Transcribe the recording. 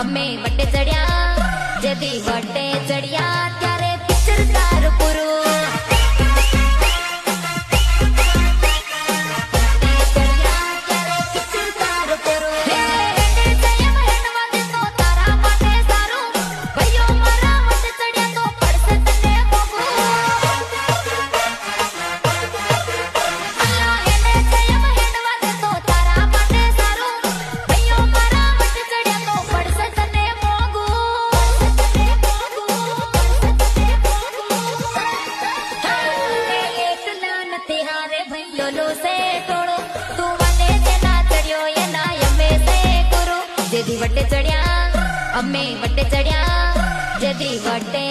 અમે વટે ચડ્યા જેદી વટે ચડ્યા ત્યારે પિક્ચર તાર પૂરું જેદી વટે ચડ્યા અમે વટે ચડ્યા જેદી વટે